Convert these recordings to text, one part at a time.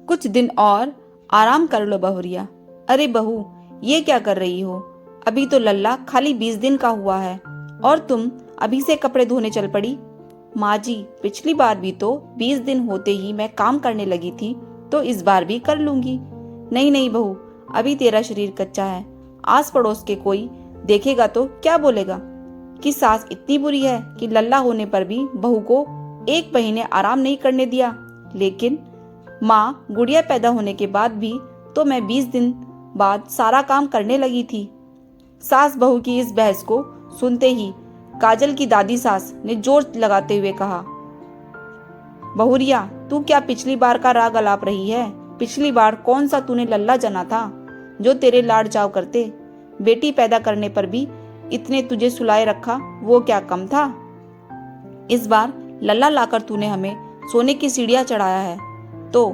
कुछ दिन और आराम कर लो बहुरिया। अरे बहू, ये क्या कर रही हो? अभी तो लल्ला खाली 20 दिन का हुआ है और तुम अभी से कपड़े धोने चल पड़ी। माँ जी, पिछली बार भी तो 20 दिन होते ही मैं काम करने लगी थी, तो इस बार भी कर लूंगी। नहीं नहीं बहू, अभी तेरा शरीर कच्चा है। आस पड़ोस के कोई देखेगा तो क्या बोलेगा कि सास इतनी बुरी है कि लल्ला होने पर भी बहू को 1 महीने आराम नहीं करने दिया। लेकिन माँ, गुड़िया पैदा होने के बाद भी तो मैं 20 दिन बाद सारा काम करने लगी थी। सास बहू की इस बहस को सुनते ही काजल की दादी सास ने जोर लगाते हुए कहा, बहुरिया, तू क्या पिछली बार का राग अलाप रही है? पिछली बार कौन सा तूने लल्ला जना था जो तेरे लाड चाव करते? बेटी पैदा करने पर भी इतने तुझे सुलाए रखा, वो क्या कम था? इस बार लल्ला लाकर तूने हमें सोने की सीढ़ियां चढ़ाया है, तो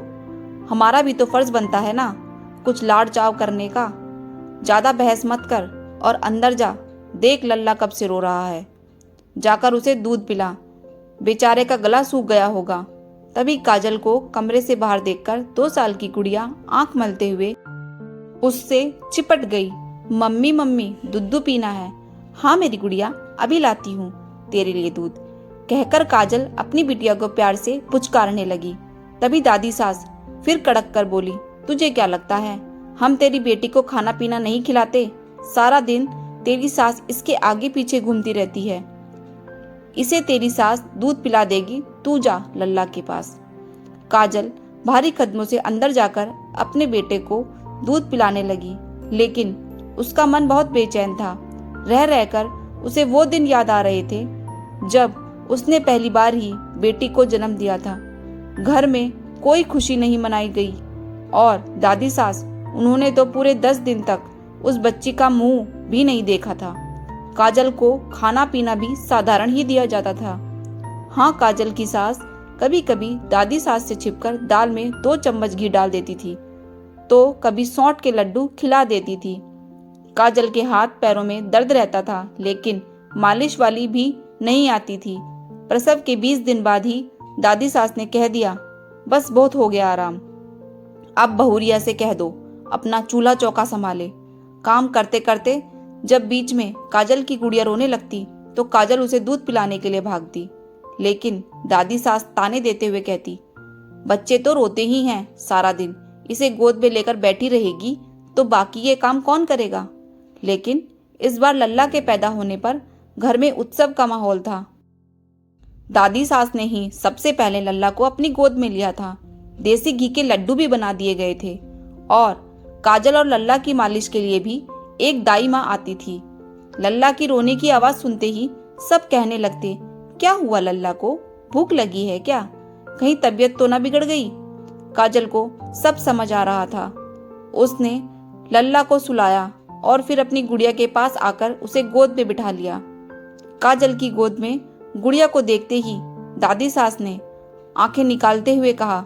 हमारा भी तो फर्ज बनता है ना कुछ लाड चाव करने का। ज्यादा बहस मत कर और अंदर जा, देख लल्ला कब से रो रहा है। जाकर उसे दूध पिला, बेचारे का गला सूख गया होगा। तभी काजल को कमरे से बाहर देखकर 2 साल की गुड़िया आंख मलते हुए उससे चिपट गई। मम्मी मम्मी, दूध पीना है। हाँ मेरी गुड़िया, अभी लाती हूँ तेरे लिए दूध, कहकर काजल अपनी बिटिया को प्यार से पुचकारने लगी। तभी दादी सास फिर कड़क कर बोली, तुझे क्या लगता है हम तेरी बेटी को खाना पीना नहीं खिलाते? सारा दिन तेरी सास इसके आगे पीछे घूमती रहती है। इसे तेरी सास दूध पिला देगी, तू जा लल्ला के पास। काजल भारी कदमों से अंदर जाकर अपने बेटे को दूध पिलाने लगी, लेकिन उसका मन बहुत बेचैन था। रह रहकर उसे वो दिन याद आ रहे थे जब उसने पहली बार ही बेटी को जन्म दिया था। घर में कोई खुशी नहीं मनाई गई और दादी सास, उन्होंने तो पूरे 10 दिन तक उस बच्ची का मुंह भी नहीं देखा था। काजल को खाना पीना भी साधारण ही दिया जाता था। हाँ, काजल की सास कभी कभी दादी सास से छिपकर दाल में 2 चम्मच घी डाल देती थी, तो कभी सौंठ के लड्डू खिला देती थी। काजल के हाथ पैरों में दर्द रहता था, लेकिन मालिश वाली भी नहीं आती थी। प्रसव के 20 दिन बाद ही दादी सास ने कह दिया, बस बहुत हो गया आराम, अब बहुरिया से कह दो अपना चूल्हा चौका संभाले। काम करते करते जब बीच में काजल की गुड़िया रोने लगती तो काजल उसे दूध पिलाने के लिए भागती, लेकिन दादी सास ताने देते हुए कहती, बच्चे तो रोते ही हैं सारा दिन, इसे गोद में लेकर बैठी रहेगी तो बाकी ये काम कौन करेगा? लेकिन इस बार लल्ला के पैदा होने पर घर में उत्सव का माहौल था। दादी सास ने ही सबसे पहले लल्ला को अपनी गोद में लिया था। देसी घी के लड्डू भी बना दिए गए थे और काजल और लल्ला की मालिश के लिए भी एक दाई माँ आती थी। लल्ला की रोने की आवाज सुनते ही सब कहने लगते, क्या हुआ लल्ला को? भूख लगी है क्या? कहीं तबीयत तो ना बिगड़ गई? काजल को सब समझ आ रहा था। उसने लल्ला को सुलाया और फिर अपनी गुड़िया के पास आकर उसे गोद में बिठा लिया। काजल की गोद में गुड़िया को देखते ही दादी सास ने आंखें निकालते हुए कहा,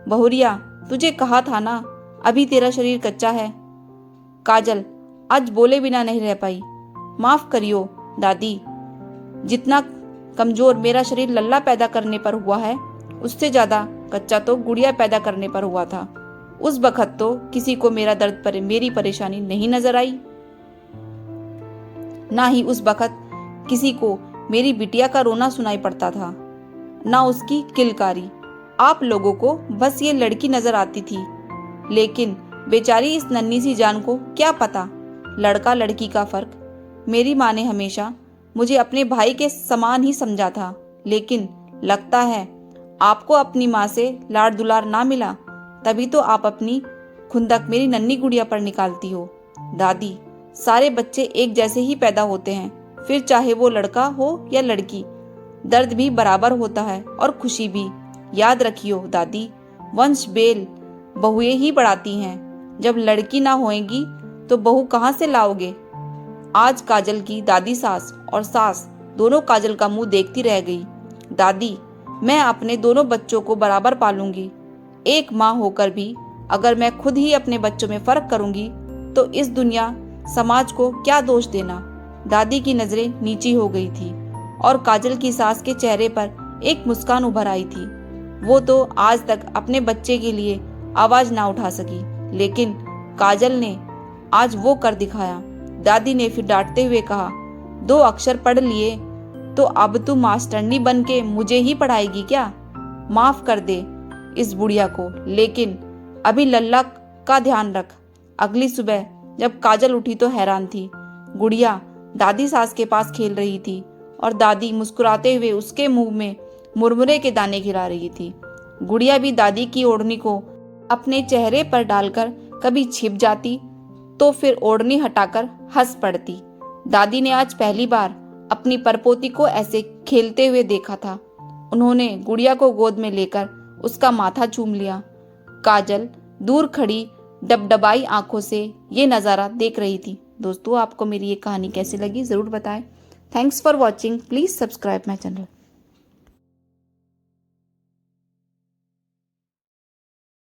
बहुरिया, तुझे कहा था ना अभी तेरा शरीर कच्चा है। काजल आज बोले बिना नहीं रह पाई। माफ करियो दादी, जितना कमजोर मेरा शरीर लल्ला पैदा करने पर हुआ है, उससे ज्यादा कच्चा तो गुड़िया पैदा करने पर हुआ था। उस बखत तो किसी को मेरा दर्द पर मेरी परेशानी नहीं नजर आई, ना ही उस बखत किसी को मेरी बिटिया का रोना सुनाई पड़ता था, ना उसकी किलकारी। आप लोगों को बस ये लड़की नजर आती थी, लेकिन बेचारी इस नन्ही सी जान को क्या पता लड़का लड़की का फर्क। मेरी माँ ने हमेशा मुझे अपने भाई के समान ही समझा था, लेकिन लगता है आपको अपनी माँ से लाड़ दुलार ना मिला, तभी तो आप अपनी खुंदक मेरी नन्ही गुड़िया पर निकालती हो। दादी, सारे बच्चे एक जैसे ही पैदा होते हैं, फिर चाहे वो लड़का हो या लड़की, दर्द भी बराबर होता है और खुशी भी। याद रखियो दादी, वंश बेल बहुएं ही बढ़ाती हैं। जब लड़की ना होएगी तो बहू कहाँ से लाओगे? आज काजल की दादी सास और सास दोनों काजल का मुंह देखती रह गई। दादी, मैं अपने दोनों बच्चों को बराबर पालूंगी। एक माँ होकर भी अगर मैं खुद ही अपने बच्चों में फर्क करूंगी तो इस दुनिया समाज को क्या दोष देना। दादी की नजरें नीची हो गई थी और काजल की सास के चेहरे पर एक मुस्कान उभर आई थी। वो तो आज तक अपने बच्चे के लिए आवाज ना उठा सकी, लेकिन काजल ने आज वो कर दिखाया। दादी ने फिर डांटते हुए कहा, 2 अक्षर पढ़ लिए तो अब तू मास्टरनी बन के मुझे ही पढ़ाएगी क्या? माफ कर दे इस बुढ़िया को, लेकिन अभी लल्ला का ध्यान रख। अगली सुबह जब काजल उठी तो हैरान थी। गुड़िया दादी सास के पास खेल रही थी और दादी मुस्कुराते हुए उसके मुंह में मुरमुरे के दाने खिला रही थी। गुड़िया भी दादी की ओढ़नी को अपने चेहरे पर डालकर कभी छिप जाती तो फिर ओढ़नी हटाकर हंस पड़ती। दादी ने आज पहली बार अपनी परपोती को ऐसे खेलते हुए देखा था। उन्होंने गुड़िया को गोद में लेकर उसका माथा चूम लिया। काजल दूर खड़ी डबडबाई आंखों से ये नज़ारा देख रही थी। दोस्तों, आपको मेरी ये कहानी कैसी लगी ज़रूर बताएं। Thanks for watching. Please subscribe my channel.